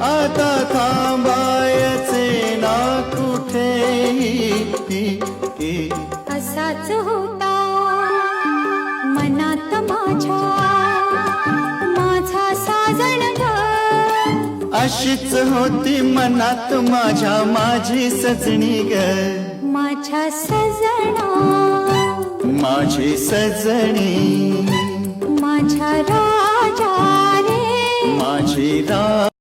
आता थांबायचे ना कुठे असाच होता मनात माझ्या माझा साजण ग अशीच होती मनात माझ्या माझी सजणी ग माझ्या सजना माझी सजणी माझ्या राजा रे माझी